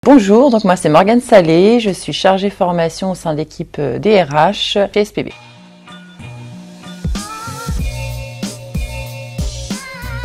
Bonjour, donc moi c'est Morgane Salé, je suis chargée formation au sein de l'équipe DRH chez SPB.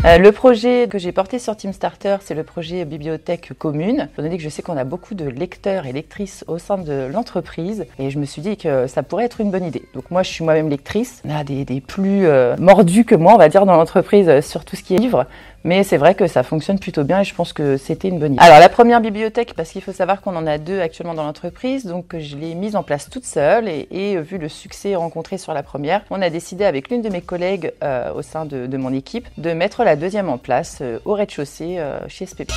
Le projet que j'ai porté sur TeamStarter, c'est le projet bibliothèque commune. Étant donné que je sais qu'on a beaucoup de lecteurs et lectrices au sein de l'entreprise, et je me suis dit que ça pourrait être une bonne idée. Donc moi je suis moi-même lectrice, on a des plus mordus que moi on va dire dans l'entreprise sur tout ce qui est livres. Mais c'est vrai que ça fonctionne plutôt bien et je pense que c'était une bonne idée. Alors la première bibliothèque, parce qu'il faut savoir qu'on en a deux actuellement dans l'entreprise, donc je l'ai mise en place toute seule et vu le succès rencontré sur la première, on a décidé avec l'une de mes collègues au sein de mon équipe de mettre la deuxième en place au rez-de-chaussée chez SPB.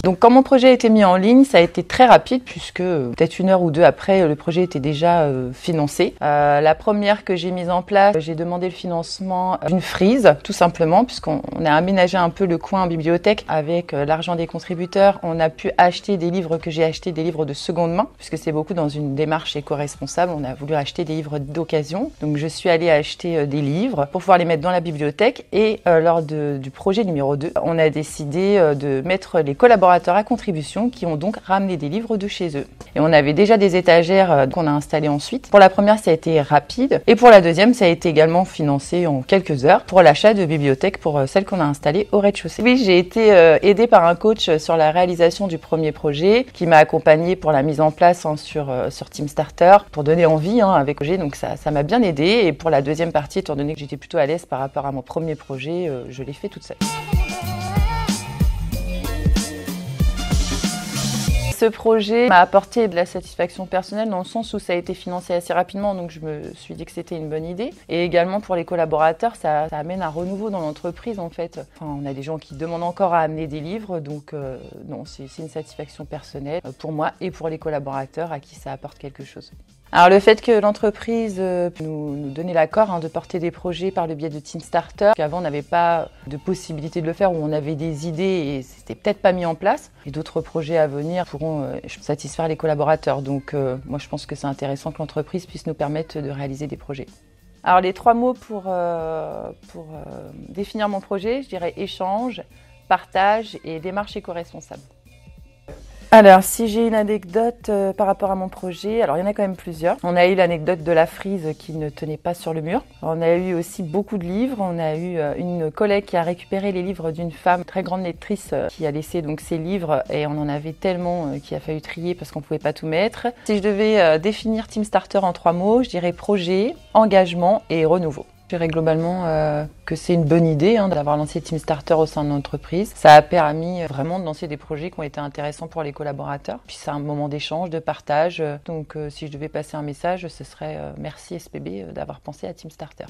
Donc quand mon projet a été mis en ligne, ça a été très rapide puisque peut-être une heure ou deux après, le projet était déjà financé. La première que j'ai mise en place, j'ai demandé le financement d'une frise, tout simplement, puisqu'on a aménagé un peu le coin bibliothèque avec l'argent des contributeurs. On a pu acheter des livres que j'ai achetés, des livres de seconde main, puisque c'est beaucoup dans une démarche éco-responsable. On a voulu acheter des livres d'occasion. Donc je suis allée acheter des livres pour pouvoir les mettre dans la bibliothèque et lors du projet numéro 2, on a décidé de mettre les collaborateurs à contribution qui ont donc ramené des livres de chez eux. Et on avait déjà des étagères qu'on a installées ensuite. Pour la première, ça a été rapide. Et pour la deuxième, ça a été également financé en quelques heures pour l'achat de bibliothèques pour celle qu'on a installée au rez-de-chaussée. Oui, j'ai été aidée par un coach sur la réalisation du premier projet qui m'a accompagnée pour la mise en place sur TeamStarter pour donner envie avec le projet. Donc ça m'a bien aidée. Et pour la deuxième partie, étant donné que j'étais plutôt à l'aise par rapport à mon premier projet, je l'ai fait toute seule. Ce projet m'a apporté de la satisfaction personnelle dans le sens où ça a été financé assez rapidement, donc je me suis dit que c'était une bonne idée. Et également pour les collaborateurs, ça amène un renouveau dans l'entreprise en fait. Enfin, on a des gens qui demandent encore à amener des livres, donc non, c'est une satisfaction personnelle pour moi et pour les collaborateurs à qui ça apporte quelque chose. Alors le fait que l'entreprise nous donnait l'accord de porter des projets par le biais de TeamStarter, qu'avant on n'avait pas de possibilité de le faire, où on avait des idées et c'était peut-être pas mis en place, et d'autres projets à venir pourront satisfaire les collaborateurs. Donc moi je pense que c'est intéressant que l'entreprise puisse nous permettre de réaliser des projets. Alors les 3 mots pour définir mon projet, je dirais échange, partage et démarche éco-responsable. Alors, si j'ai une anecdote par rapport à mon projet, alors il y en a quand même plusieurs. On a eu l'anecdote de la frise qui ne tenait pas sur le mur. On a eu aussi beaucoup de livres. On a eu une collègue qui a récupéré les livres d'une femme très grande lectrice qui a laissé donc ses livres et on en avait tellement qu'il a fallu trier parce qu'on pouvait pas tout mettre. Si je devais définir TeamStarter en 3 mots, je dirais projet, engagement et renouveau. Je dirais globalement que c'est une bonne idée d'avoir lancé TeamStarter au sein de l'entreprise. Ça a permis vraiment de lancer des projets qui ont été intéressants pour les collaborateurs. Puis c'est un moment d'échange, de partage. Donc si je devais passer un message, ce serait merci SPB d'avoir pensé à TeamStarter.